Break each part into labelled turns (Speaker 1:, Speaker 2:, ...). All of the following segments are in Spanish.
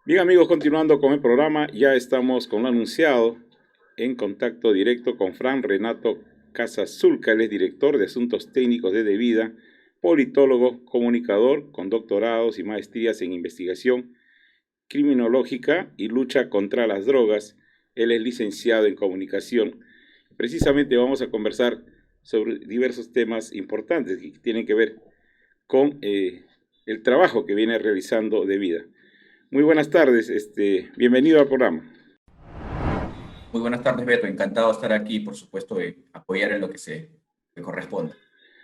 Speaker 1: Bien amigos, continuando con el programa, ya estamos con lo anunciado en contacto directo con Fran Renato Casazulca, él es director de Asuntos Técnicos de Devida, politólogo, comunicador con doctorados y maestrías en investigación criminológica y lucha contra las drogas. Él es licenciado en comunicación. Precisamente vamos a conversar sobre diversos temas importantes que tienen que ver con el trabajo que viene realizando Devida. Muy buenas tardes, bienvenido al programa.
Speaker 2: Muy buenas tardes, Beto. Encantado de estar aquí, por supuesto, de apoyar en lo que me corresponda.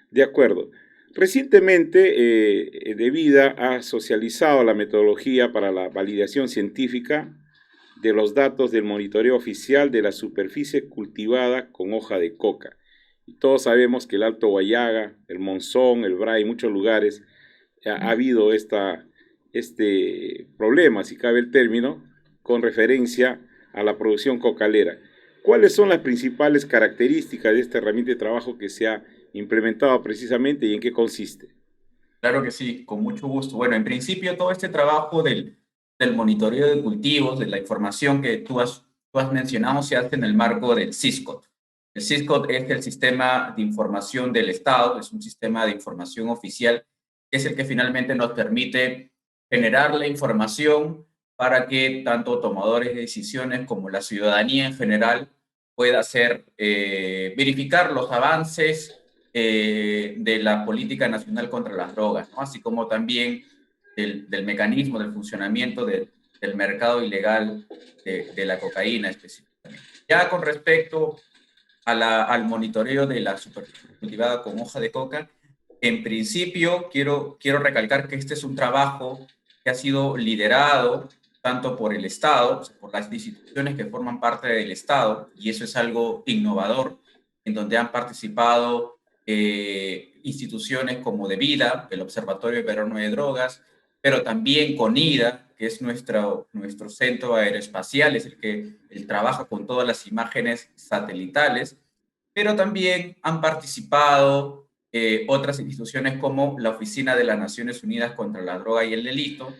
Speaker 1: De acuerdo. Recientemente, Devida ha socializado la metodología para la validación científica de los datos del monitoreo oficial de la superficie cultivada con hoja de coca. Y todos sabemos que el Alto Guayaga, el Monzón, el Bray, muchos lugares ha habido este problema, si cabe el término, con referencia a la producción cocalera. ¿Cuáles son las principales características de esta herramienta de trabajo que se ha implementado precisamente y en qué consiste?
Speaker 2: Claro que sí, con mucho gusto. Bueno, en principio, todo este trabajo del monitoreo de cultivos, de la información que tú has mencionado, se hace en el marco del SISCOT. El SISCOT es el sistema de información del Estado, es un sistema de información oficial, que es el que finalmente nos permite generar la información para que tanto tomadores de decisiones como la ciudadanía en general pueda verificar los avances de la política nacional contra las drogas, ¿no? Así como también del mecanismo, del funcionamiento del mercado ilegal de la cocaína específicamente. Ya con respecto al monitoreo de la superficie cultivada con hoja de coca, en principio quiero recalcar que este es un trabajo que ha sido liderado tanto por el Estado, por las instituciones que forman parte del Estado, y eso es algo innovador, en donde han participado instituciones como DeVida, el Observatorio Peruano de Drogas, pero también CONIDA, que es nuestro centro aeroespacial, es el trabaja con todas las imágenes satelitales, pero también han participado otras instituciones como la Oficina de las Naciones Unidas contra la Droga y el Delito,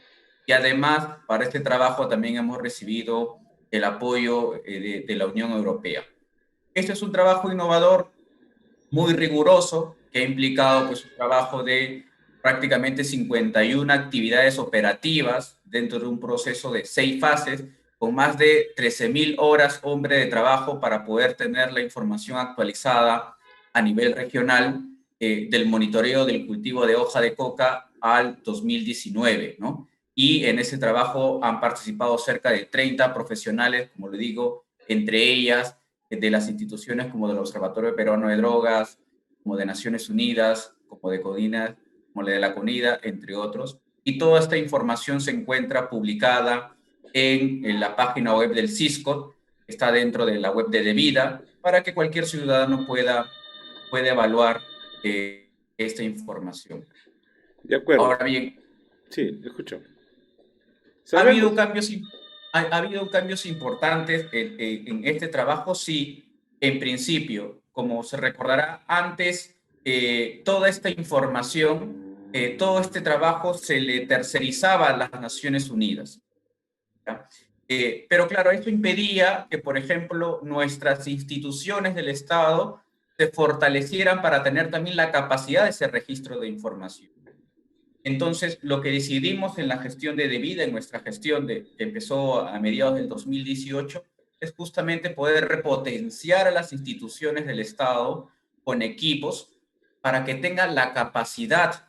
Speaker 2: y además para este trabajo también hemos recibido el apoyo de la Unión Europea. Este es un trabajo innovador muy riguroso que ha implicado pues un trabajo de prácticamente 51 actividades operativas dentro de un proceso de 6 fases con más de 13.000 horas hombre de trabajo para poder tener la información actualizada a nivel regional del monitoreo del cultivo de hoja de coca al 2019, ¿no? Y en ese trabajo han participado cerca de 30 profesionales, como le digo, entre ellas de las instituciones como del Observatorio Peruano de Drogas, como de Naciones Unidas, como de Codina, como de la CONIDA, entre otros. Y toda esta información se encuentra publicada en la página web del CISCOT, que está dentro de la web de Devida, para que cualquier ciudadano pueda evaluar esta información.
Speaker 1: De acuerdo.
Speaker 2: Ahora bien,
Speaker 1: Sí, escucho.
Speaker 2: ha habido
Speaker 1: Sabemos.
Speaker 2: cambios, ha habido cambios importantes en este trabajo, sí. En principio, como se recordará antes, toda esta información, todo este trabajo se le tercerizaba a las Naciones Unidas. ¿Ya? Pero claro, esto impedía que, por ejemplo, nuestras instituciones del Estado se fortalecieran para tener también la capacidad de ese registro de información. Entonces, lo que decidimos en la gestión de Devida, en nuestra gestión que empezó a mediados del 2018, es justamente poder repotenciar a las instituciones del Estado con equipos para que tengan la capacidad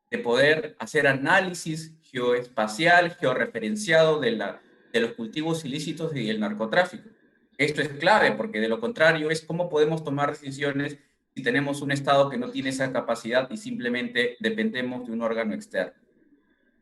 Speaker 2: de poder hacer análisis geoespacial, georreferenciado de los cultivos ilícitos y el narcotráfico. Esto es clave porque de lo contrario es cómo podemos tomar decisiones si tenemos un Estado que no tiene esa capacidad y simplemente dependemos de un órgano externo.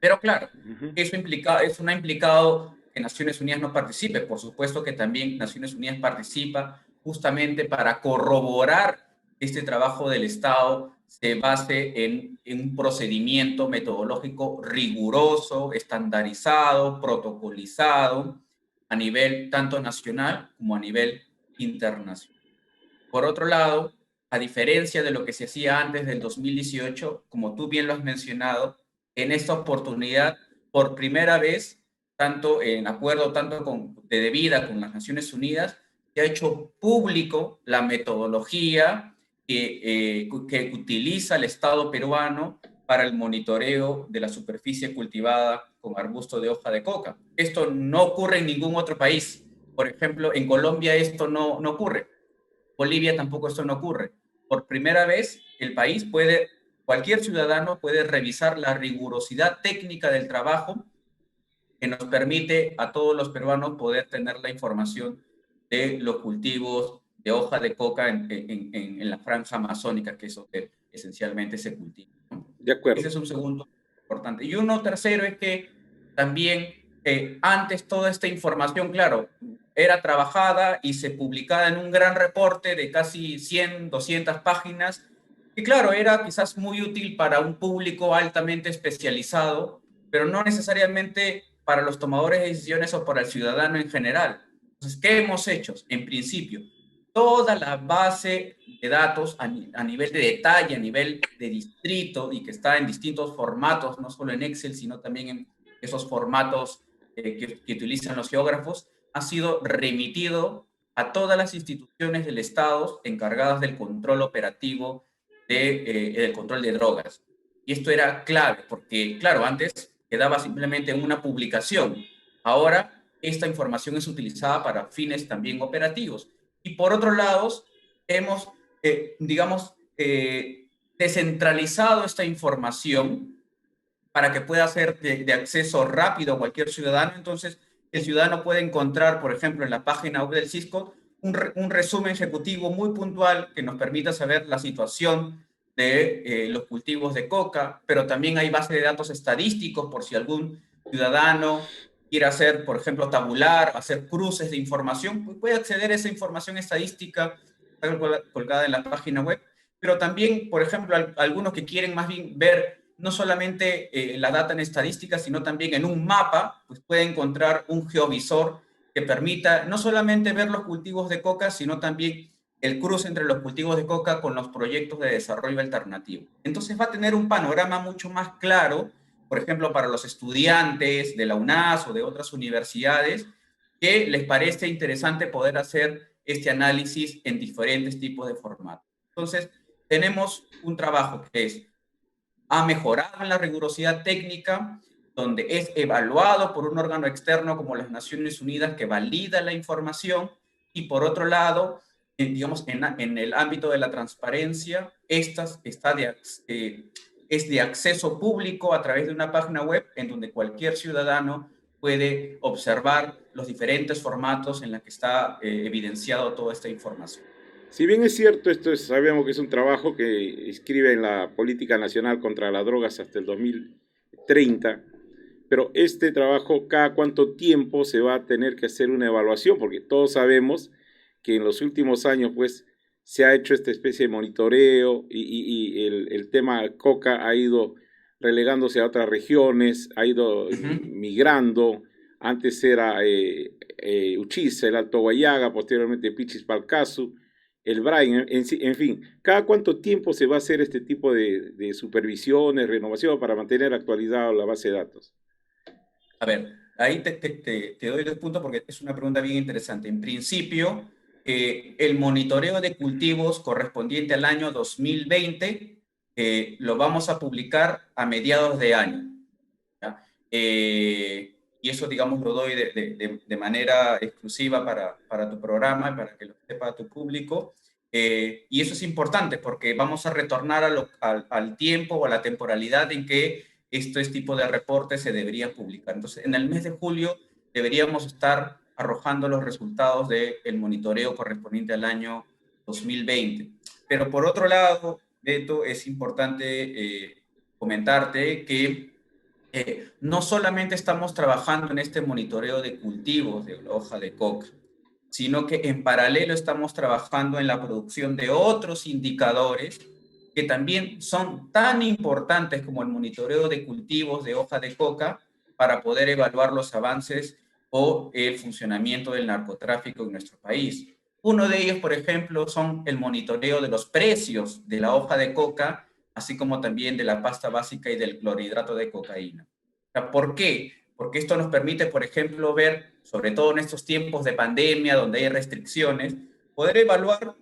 Speaker 2: Pero claro,
Speaker 1: Ujú.
Speaker 2: eso no ha implicado que Naciones Unidas no participe. Por supuesto que también Naciones Unidas participa justamente para corroborar que este trabajo del Estado se base en un procedimiento metodológico riguroso, estandarizado, protocolizado a nivel tanto nacional como a nivel internacional. Por otro lado, a diferencia de lo que se hacía antes del 2018, como tú bien lo has mencionado, en esta oportunidad, por primera vez, tanto en acuerdo tanto de debida con las Naciones Unidas, se ha hecho público la metodología que utiliza el Estado peruano para el monitoreo de la superficie cultivada con arbusto de hoja de coca. Esto no ocurre en ningún otro país. Por ejemplo, en Colombia esto no ocurre. Bolivia tampoco esto no ocurre. Por primera vez, cualquier ciudadano puede revisar la rigurosidad técnica del trabajo que nos permite a todos los peruanos poder tener la información de los cultivos de hoja de coca en la franja amazónica, que es lo que esencialmente se cultiva, ¿no?
Speaker 1: De acuerdo.
Speaker 2: Ese es un segundo importante. Y uno tercero es que también antes toda esta información, claro, era trabajada y se publicaba en un gran reporte de casi 100, 200 páginas, que claro, era quizás muy útil para un público altamente especializado, pero no necesariamente para los tomadores de decisiones o para el ciudadano en general. Entonces, ¿qué hemos hecho? En principio, toda la base de datos a nivel de detalle, a nivel de distrito y que está en distintos formatos, no solo en Excel, sino también en esos formatos que utilizan los geógrafos, ha sido remitido a todas las instituciones del Estado encargadas del control operativo del control de drogas. Y esto era clave, porque, claro, antes quedaba simplemente en una publicación. Ahora, esta información es utilizada para fines también operativos. Y por otro lado, hemos, digamos, descentralizado esta información para que pueda ser de acceso rápido a cualquier ciudadano. Entonces, el ciudadano puede encontrar, por ejemplo, en la página web del Cisco, un resumen ejecutivo muy puntual que nos permita saber la situación de los cultivos de coca, pero también hay base de datos estadísticos por si algún ciudadano quiere hacer, por ejemplo, tabular, hacer cruces de información, pues puede acceder a esa información estadística colgada en la página web, pero también, por ejemplo, algunos que quieren más bien ver no solamente la data en estadística, sino también en un mapa, pues puede encontrar un geovisor que permita no solamente ver los cultivos de coca, sino también el cruce entre los cultivos de coca con los proyectos de desarrollo alternativo. Entonces va a tener un panorama mucho más claro, por ejemplo, para los estudiantes de la UNAS o de otras universidades, que les parece interesante poder hacer este análisis en diferentes tipos de formatos. Entonces, tenemos un trabajo que ha mejorado en la rigurosidad técnica, donde es evaluado por un órgano externo como las Naciones Unidas que valida la información, y por otro lado, digamos, en el ámbito de la transparencia, es de acceso público a través de una página web en donde cualquier ciudadano puede observar los diferentes formatos en los que está evidenciado toda esta información.
Speaker 1: Si bien es cierto, sabemos que es un trabajo que inscribe en la Política Nacional contra las Drogas hasta el 2030, pero este trabajo, ¿cada cuánto tiempo se va a tener que hacer una evaluación? Porque todos sabemos que en los últimos años, pues, se ha hecho esta especie de monitoreo y el tema coca ha ido relegándose a otras regiones, ha ido migrando. Antes era Uchiza, el Alto Guayaga, posteriormente Pichis Palcasu, el Brain, en fin, ¿cada cuánto tiempo se va a hacer este tipo de supervisiones, renovación para mantener actualizada la base de datos?
Speaker 2: A ver, ahí te doy 2 puntos porque es una pregunta bien interesante. En principio, el monitoreo de cultivos correspondiente al año 2020 lo vamos a publicar a mediados de año, ¿ya? Y eso, digamos, lo doy de manera exclusiva para tu programa, para que lo sepa tu público. Y eso es importante porque vamos a retornar al tiempo o a la temporalidad en que este tipo de reportes se deberían publicar. Entonces, en el mes de julio deberíamos estar arrojando los resultados del monitoreo correspondiente al año 2020. Pero por otro lado, Beto, es importante comentarte que no solamente estamos trabajando en este monitoreo de cultivos de la hoja de coca, sino que en paralelo estamos trabajando en la producción de otros indicadores que también son tan importantes como el monitoreo de cultivos de hoja de coca para poder evaluar los avances o el funcionamiento del narcotráfico en nuestro país. Uno de ellos, por ejemplo, son el monitoreo de los precios de la hoja de coca, así como también de la pasta básica y del clorhidrato de cocaína. ¿Por qué? porque esto nos permite, por ejemplo, ver, sobre todo en estos tiempos de pandemia, donde hay restricciones, poder evaluar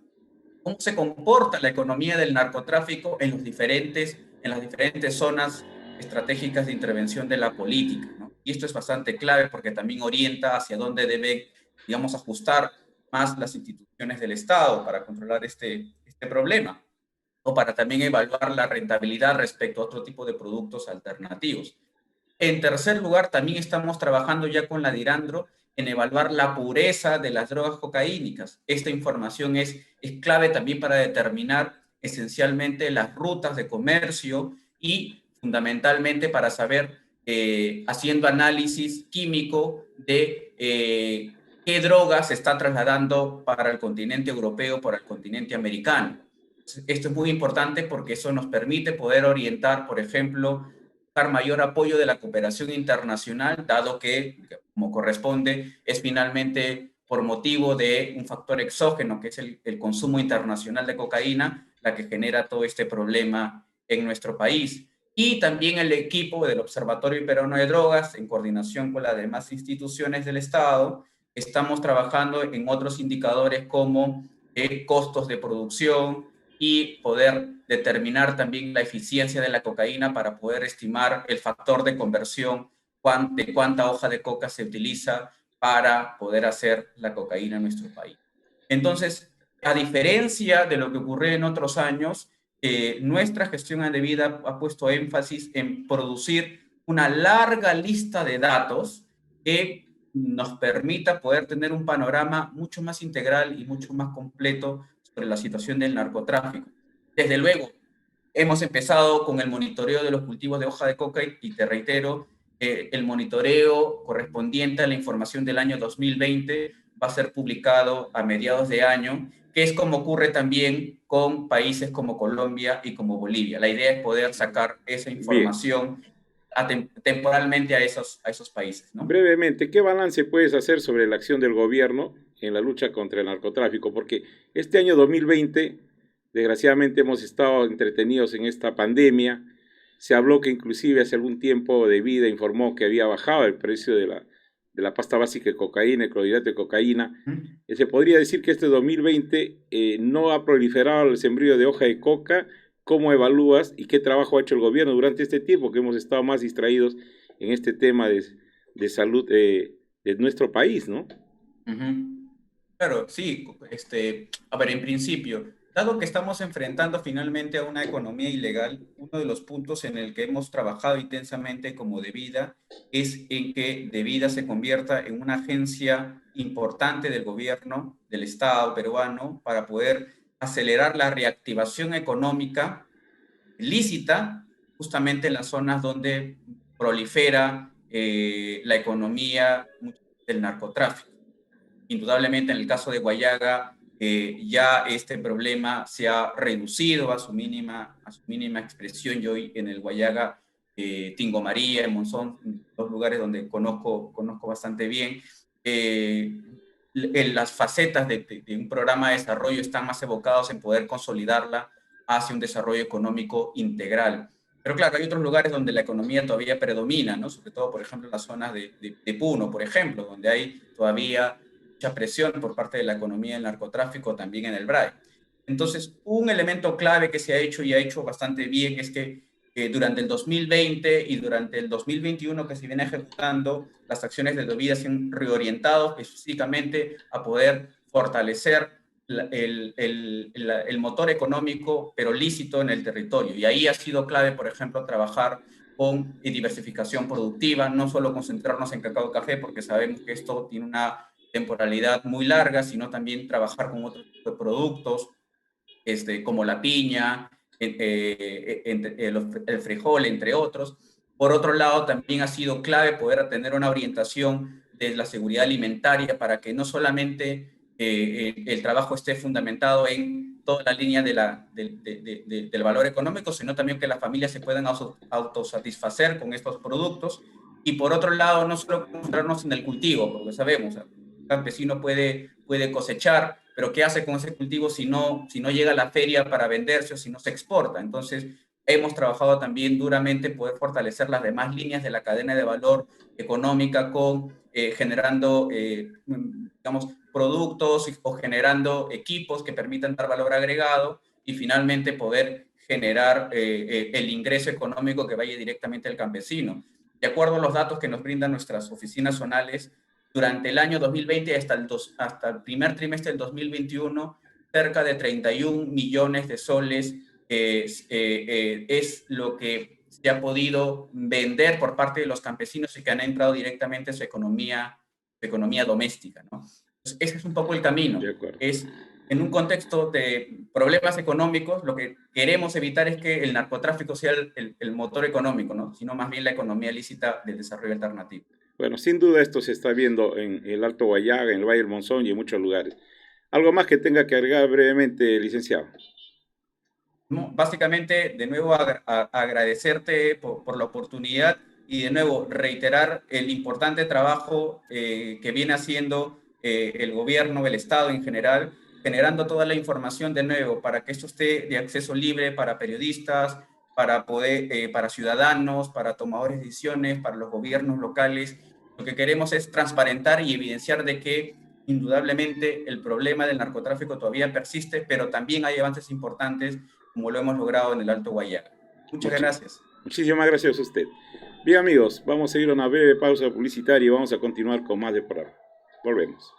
Speaker 2: cómo se comporta la economía del narcotráfico en las diferentes zonas estratégicas de intervención de la política, ¿no? Y esto es bastante clave porque también orienta hacia dónde deben, digamos, ajustar más las instituciones del Estado para controlar este problema o para también evaluar la rentabilidad respecto a otro tipo de productos alternativos. En tercer lugar, también estamos trabajando ya con la DIRANDRO en evaluar la pureza de las drogas cocaínicas. Esta información es clave también para determinar esencialmente las rutas de comercio y fundamentalmente para saber, haciendo análisis químico de qué drogas se está trasladando para el continente europeo, para el continente americano. Esto es muy importante porque eso nos permite poder orientar, por ejemplo, mayor apoyo de la cooperación internacional, dado que, como corresponde, es finalmente por motivo de un factor exógeno, que es el consumo internacional de cocaína, la que genera todo este problema en nuestro país. Y también el equipo del Observatorio Peruano de Drogas, en coordinación con las demás instituciones del Estado, estamos trabajando en otros indicadores como costos de producción, y poder determinar también la eficiencia de la cocaína para poder estimar el factor de conversión de cuánta hoja de coca se utiliza para poder hacer la cocaína en nuestro país. Entonces, a diferencia de lo que ocurrió en otros años, nuestra gestión de vida ha puesto énfasis en producir una larga lista de datos que nos permita poder tener un panorama mucho más integral y mucho más completo sobre la situación del narcotráfico. Desde luego, hemos empezado con el monitoreo de los cultivos de hoja de coca y te reitero, el monitoreo correspondiente a la información del año 2020 va a ser publicado a mediados de año, que es como ocurre también con países como Colombia y como Bolivia. La idea es poder sacar esa
Speaker 1: Bien,
Speaker 2: información temporalmente a esos países, ¿no?
Speaker 1: brevemente, ¿qué balance puedes hacer sobre la acción del gobierno en la lucha contra el narcotráfico? Porque este año 2020, desgraciadamente, hemos estado entretenidos en esta pandemia. Se habló que inclusive hace algún tiempo De Vida informó que había bajado el precio de la pasta básica de cocaína, el clorhidrato de cocaína. Se podría decir que este 2020 no ha proliferado el sembrío de hoja de coca. ¿Cómo evalúas y qué trabajo ha hecho el gobierno durante este tiempo que hemos estado más distraídos en este tema de salud de nuestro país, ¿no?
Speaker 2: Claro, sí, a ver, en principio, dado que estamos enfrentando finalmente a una economía ilegal, uno de los puntos en el que hemos trabajado intensamente como Devida es en que Devida se convierta en una agencia importante del gobierno, del Estado peruano, para poder acelerar la reactivación económica lícita justamente en las zonas donde prolifera la economía del narcotráfico. Indudablemente en el caso de Guayaga ya este problema se ha reducido a su mínima expresión. Yo hoy en el Guayaga, Tingo María, en Monzón, dos lugares donde conozco bastante bien, las facetas de un programa de desarrollo están más evocados en poder consolidarla hacia un desarrollo económico integral. Pero claro, hay otros lugares donde la economía todavía predomina, ¿no? Sobre todo, por ejemplo, en las zonas de Puno, por ejemplo, donde hay todavía mucha presión por parte de la economía del narcotráfico también en el BRAE. Entonces, un elemento clave que se ha hecho y ha hecho bastante bien es que durante el 2020 y durante el 2021 que se viene ejecutando, las acciones de Devida se han reorientado específicamente a poder fortalecer el motor económico, pero lícito en el territorio. Y ahí ha sido clave, por ejemplo, trabajar con diversificación productiva, no solo concentrarnos en cacao y café, porque sabemos que esto tiene una temporalidad muy larga, sino también trabajar con otro tipo de productos, como la piña, el frijol, entre otros. Por otro lado, también ha sido clave poder tener una orientación de la seguridad alimentaria para que no solamente el trabajo esté fundamentado en toda la línea del valor económico, sino también que las familias se puedan autosatisfacer con estos productos. Y por otro lado, no solo concentrarnos en el cultivo, porque sabemos, el campesino puede cosechar, pero ¿qué hace con ese cultivo si no llega a la feria para venderse o si no se exporta? Entonces, Hemos trabajado también duramente poder fortalecer las demás líneas de la cadena de valor económica con generando, digamos, productos o generando equipos que permitan dar valor agregado y finalmente poder generar el ingreso económico que vaya directamente al campesino. De acuerdo a los datos que nos brindan nuestras oficinas zonales, durante el año 2020 hasta el primer trimestre del 2021, cerca de 31 millones de soles es lo que se ha podido vender por parte de los campesinos y que han entrado directamente a su economía doméstica, ¿no? Entonces, ese es un poco el camino.
Speaker 1: De acuerdo.
Speaker 2: Es en un contexto de problemas económicos, lo que queremos evitar es que el narcotráfico sea el motor económico, ¿no? Sino más bien la economía lícita del desarrollo alternativo.
Speaker 1: Bueno, sin duda esto se está viendo en el Alto Guayaga, en el Valle del Monzón y en muchos lugares. ¿Algo más que tenga que agregar brevemente, licenciado?
Speaker 2: No, básicamente, de nuevo, agradecerte por la oportunidad y de nuevo reiterar el importante trabajo que viene haciendo el gobierno, el Estado en general, generando toda la información de nuevo para que esto esté de acceso libre para periodistas, para ciudadanos, para tomadores de decisiones, para los gobiernos locales. Lo que queremos es transparentar y evidenciar de que indudablemente el problema del narcotráfico todavía persiste, pero también hay avances importantes como lo hemos logrado en el Alto Guayaga. Muchas
Speaker 1: Muchi
Speaker 2: gracias.
Speaker 1: Muchísimas gracias a usted. Bien amigos, vamos a ir a una breve pausa publicitaria y vamos a continuar con más de programa. Volvemos.